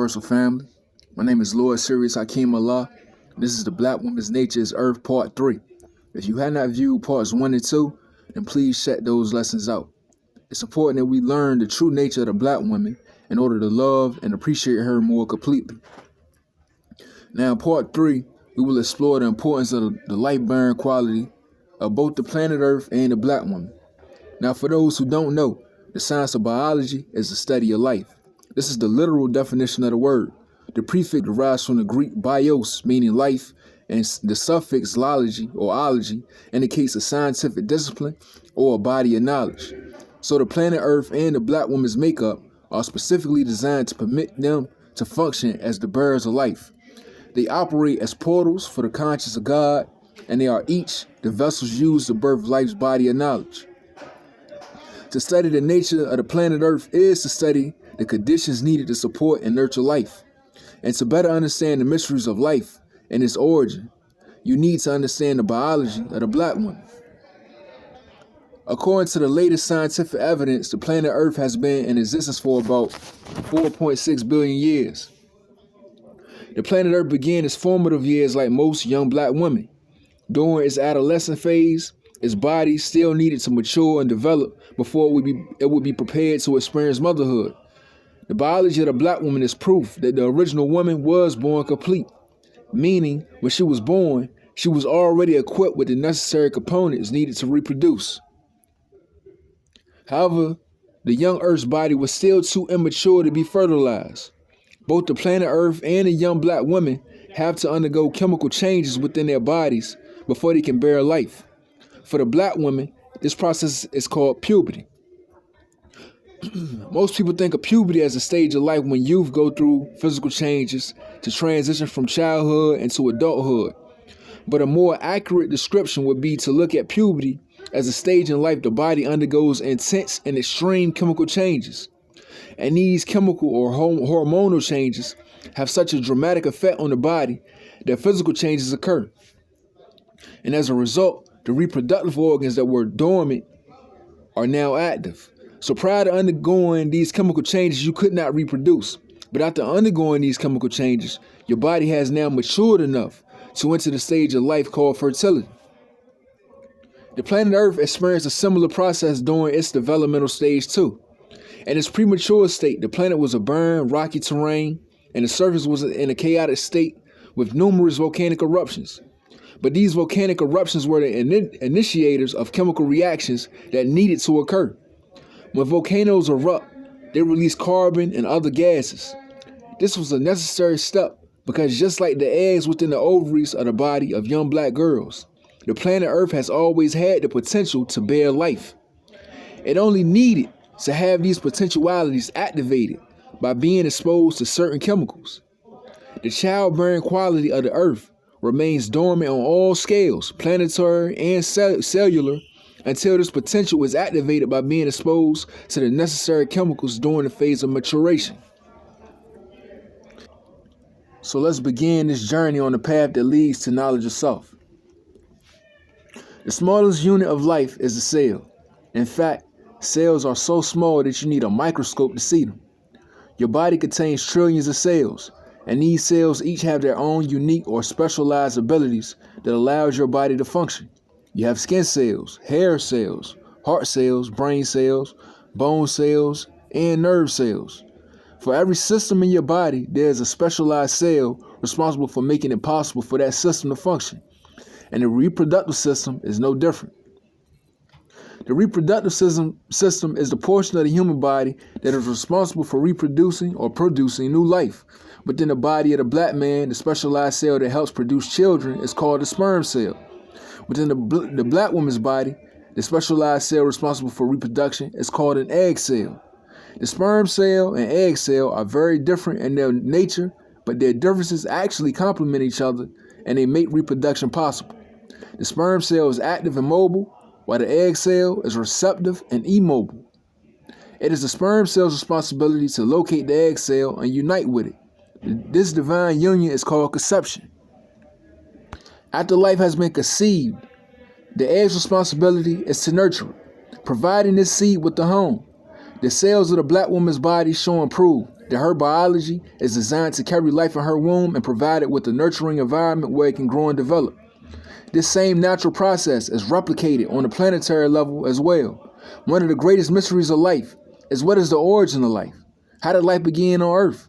Universal Family. My name is Lord Sirius Hakeem Allah. This is the Black Woman's Nature is Earth Part 3. If you have not viewed Parts 1 and 2, then please check those lessons out. It's important that we learn the true nature of the Black woman in order to love and appreciate her more completely. Now in Part 3, we will explore the importance of the life-bearing quality of both the planet Earth and the Black woman. Now for those who don't know, the science of biology is the study of life. This is the literal definition of the word. The prefix derives from the Greek bios, meaning life, and the suffix -logy or ology indicates a scientific discipline or a body of knowledge. So the planet Earth and the Black woman's makeup are specifically designed to permit them to function as the bearers of life. They operate as portals for the conscience of God, and they are each the vessels used to birth life's body of knowledge. To study the nature of the planet Earth is to study the conditions needed to support and nurture life. And to better understand the mysteries of life and its origin, you need to understand the biology of the Black woman. According to the latest scientific evidence, the planet Earth has been in existence for about 4.6 billion years. The planet Earth began its formative years like most young Black women. During its adolescent phase, its body still needed to mature and develop before it would be prepared to experience motherhood. The biology of the Black woman is proof that the original woman was born complete, meaning when she was born, she was already equipped with the necessary components needed to reproduce. However, the young Earth's body was still too immature to be fertilized. Both the planet Earth and the young Black woman have to undergo chemical changes within their bodies before they can bear life. For the Black woman, this process is called puberty. Most people think of puberty as a stage of life when youth go through physical changes to transition from childhood into adulthood. But a more accurate description would be to look at puberty as a stage in life the body undergoes intense and extreme chemical changes. And these chemical or hormonal changes have such a dramatic effect on the body that physical changes occur. And as a result, the reproductive organs that were dormant are now active. So prior to undergoing these chemical changes, you could not reproduce. But after undergoing these chemical changes, your body has now matured enough to enter the stage of life called fertility. The planet Earth experienced a similar process during its developmental stage too. In its premature state, the planet was a barren, rocky terrain, and the surface was in a chaotic state with numerous volcanic eruptions. But these volcanic eruptions were the initiators of chemical reactions that needed to occur. When volcanoes erupt, they release carbon and other gases. This was a necessary step because just like the eggs within the ovaries of the body of young Black girls, the planet Earth has always had the potential to bear life. It only needed to have these potentialities activated by being exposed to certain chemicals. The childbearing quality of the Earth remains dormant on all scales, planetary and cellular, until this potential is activated by being exposed to the necessary chemicals during the phase of maturation. So let's begin this journey on the path that leads to knowledge of self. The smallest unit of life is the cell. In fact, cells are so small that you need a microscope to see them. Your body contains trillions of cells, and these cells each have their own unique or specialized abilities that allows your body to function. You have skin cells, hair cells, heart cells, brain cells, bone cells, and nerve cells. For every system in your body, there is a specialized cell responsible for making it possible for that system to function. And the reproductive system is no different. The reproductive system is the portion of the human body that is responsible for reproducing or producing new life. Within the body of the Black man, the specialized cell that helps produce children is called the sperm cell. Within the Black woman's body, the specialized cell responsible for reproduction is called an egg cell. The sperm cell and egg cell are very different in their nature, but their differences actually complement each other and they make reproduction possible. The sperm cell is active and mobile, while the egg cell is receptive and immobile. It is the sperm cell's responsibility to locate the egg cell and unite with it. This divine union is called conception. After life has been conceived, the egg's responsibility is to nurture it, providing this seed with the home. The cells of the Black woman's body show and prove that her biology is designed to carry life in her womb and provide it with a nurturing environment where it can grow and develop. This same natural process is replicated on a planetary level as well. One of the greatest mysteries of life is, what is the origin of life? How did life begin on Earth?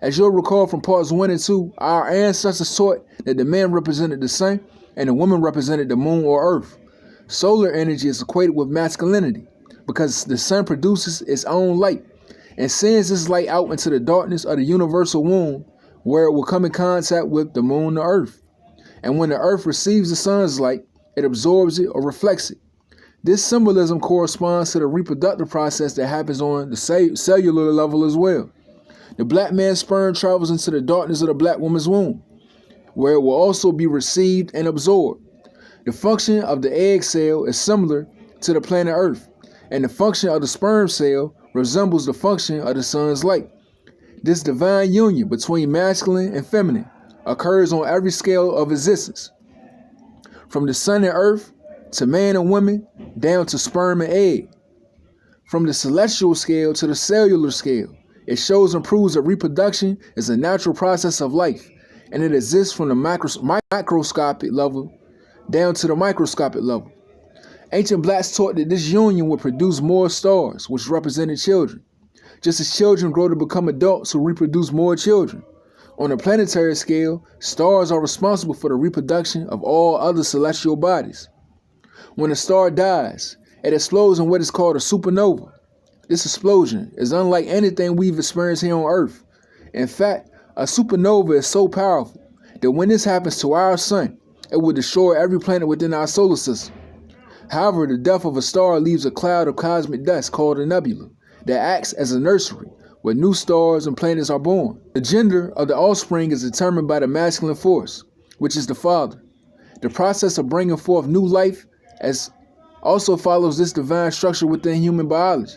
As you'll recall from parts 1 and 2, our ancestors taught that the man represented the sun and the woman represented the moon or Earth. Solar energy is equated with masculinity because the sun produces its own light and sends this light out into the darkness of the universal womb, where it will come in contact with the moon or Earth. And when the Earth receives the sun's light, it absorbs it or reflects it. This symbolism corresponds to the reproductive process that happens on the cellular level as well. The black man's sperm travels into the darkness of the black woman's womb, where it will also be received and absorbed. The function of the egg cell is similar to the planet Earth, and the function of the sperm cell resembles the function of the sun's light. This divine union between masculine and feminine occurs on every scale of existence, from the sun and earth to man and woman, down to sperm and egg. From the celestial scale to the cellular scale, it shows and proves that reproduction is a natural process of life, and it exists from the macroscopic level down to the microscopic level. Ancient blacks taught that this union would produce more stars, which represented children, just as children grow to become adults who reproduce more children. On a planetary scale, stars are responsible for the reproduction of all other celestial bodies. When a star dies, it explodes in what is called a supernova. This explosion is unlike anything we've experienced here on Earth. In fact, a supernova is so powerful that when this happens to our sun, it will destroy every planet within our solar system. However, the death of a star leaves a cloud of cosmic dust called a nebula that acts as a nursery where new stars and planets are born. The gender of the offspring is determined by the masculine force, which is the father. The process of bringing forth new life also follows this divine structure within human biology.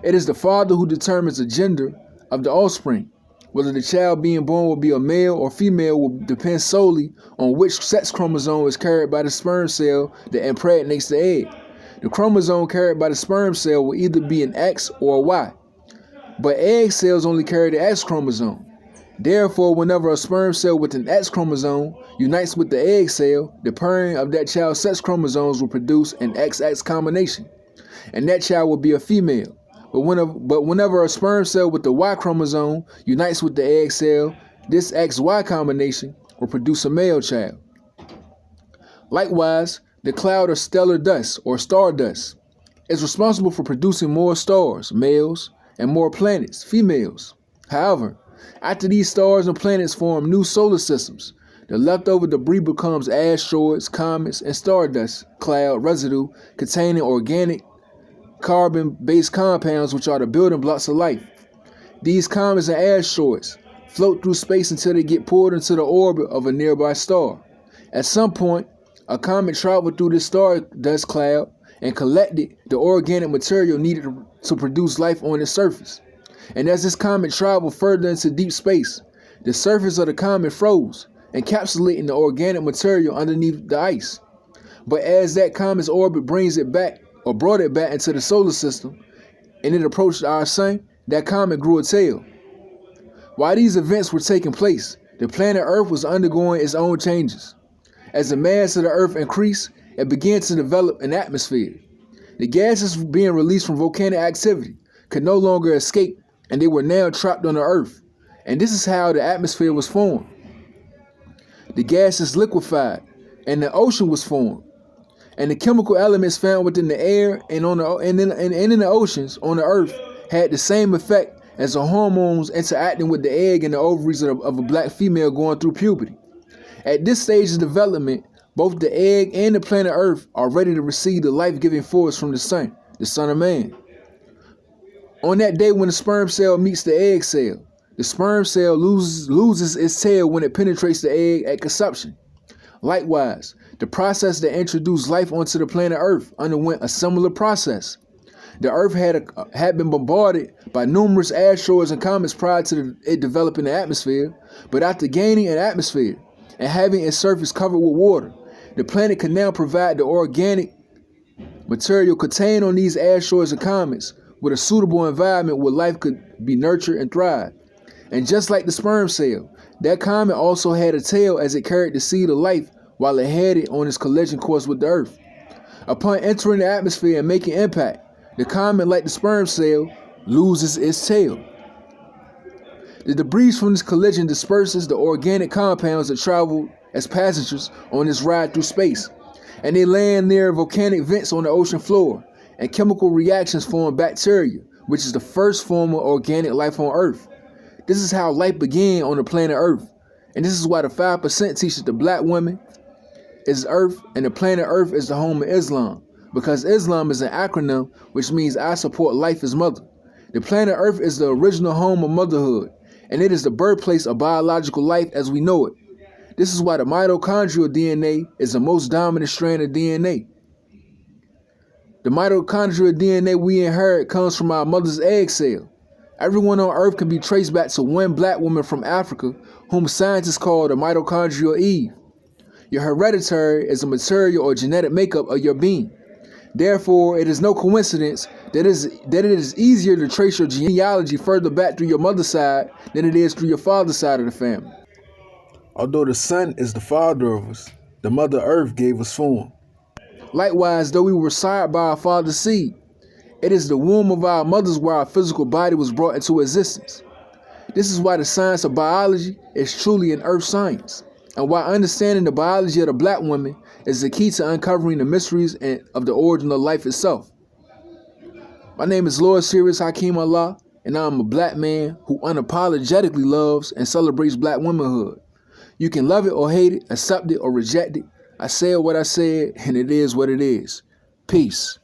It is the father who determines the gender of the offspring. Whether the child being born will be a male or female will depend solely on which sex chromosome is carried by the sperm cell that impregnates the egg. The chromosome carried by the sperm cell will either be an X or a Y, but egg cells only carry the X chromosome. Therefore, whenever a sperm cell with an X chromosome unites with the egg cell, the pairing of that child's sex chromosomes will produce an XX combination, and that child will be a female. But whenever a sperm cell with the Y chromosome unites with the egg cell, this XY combination will produce a male child. Likewise, the cloud of stellar dust or stardust is responsible for producing more stars, males, and more planets, females. However, after these stars and planets form new solar systems, the leftover debris becomes asteroids, comets, and stardust cloud residue containing organic carbon-based compounds, which are the building blocks of life. These comets and asteroids float through space until they get pulled into the orbit of a nearby star. At some point, a comet traveled through this stardust cloud and collected the organic material needed to produce life on its surface. And as this comet traveled further into deep space, the surface of the comet froze, encapsulating the organic material underneath the ice. But as that comet's orbit brought it back into the solar system, and it approached our sun, that comet grew a tail. While these events were taking place, the planet Earth was undergoing its own changes. As the mass of the Earth increased, it began to develop an atmosphere. The gases being released from volcanic activity could no longer escape, and they were now trapped on the Earth. And this is how the atmosphere was formed. The gases liquefied, and the ocean was formed. And the chemical elements found within the air and in the oceans on the Earth had the same effect as the hormones interacting with the egg and the ovaries of a black female going through puberty. At this stage of development, both the egg and the planet Earth are ready to receive the life-giving force from the Son of Man. On that day when the sperm cell meets the egg cell, the sperm cell loses its tail when it penetrates the egg at conception. Likewise, the process that introduced life onto the planet Earth underwent a similar process. The Earth had been bombarded by numerous asteroids and comets prior to it developing the atmosphere, but after gaining an atmosphere and having its surface covered with water, the planet could now provide the organic material contained on these asteroids and comets with a suitable environment where life could be nurtured and thrive. And just like the sperm cell, that comet also had a tail as it carried the seed of life while it headed on its collision course with the Earth. Upon entering the atmosphere and making impact, the comet, like the sperm cell, loses its tail. The debris from this collision disperses the organic compounds that travel as passengers on this ride through space, and they land near volcanic vents on the ocean floor, and chemical reactions form bacteria, which is the first form of organic life on Earth. This is how life began on the planet Earth, and this is why the 5% teach that the black woman is Earth and the planet Earth is the home of Islam, because Islam is an acronym which means I support life as mother. The planet Earth is the original home of motherhood, and it is the birthplace of biological life as we know it. This is why the mitochondrial DNA is the most dominant strand of DNA. The mitochondrial DNA we inherit comes from our mother's egg cell. Everyone on Earth can be traced back to one black woman from Africa, whom scientists call the mitochondrial Eve. Your hereditary is a material or genetic makeup of your being. Therefore, it is no coincidence that it is easier to trace your genealogy further back through your mother's side than it is through your father's side of the family. Although the sun is the father of us, the mother earth gave us form. Likewise, though we were sired by our father's seed, it is the womb of our mothers where our physical body was brought into existence. This is why the science of biology is truly an earth science, and why understanding the biology of the black woman is the key to uncovering the mysteries of the origin of life itself. My name is Lord Sirius Hakeem Allah, and I am a black man who unapologetically loves and celebrates black womanhood. You can love it or hate it, accept it or reject it. I said what I said, and it is what it is. Peace.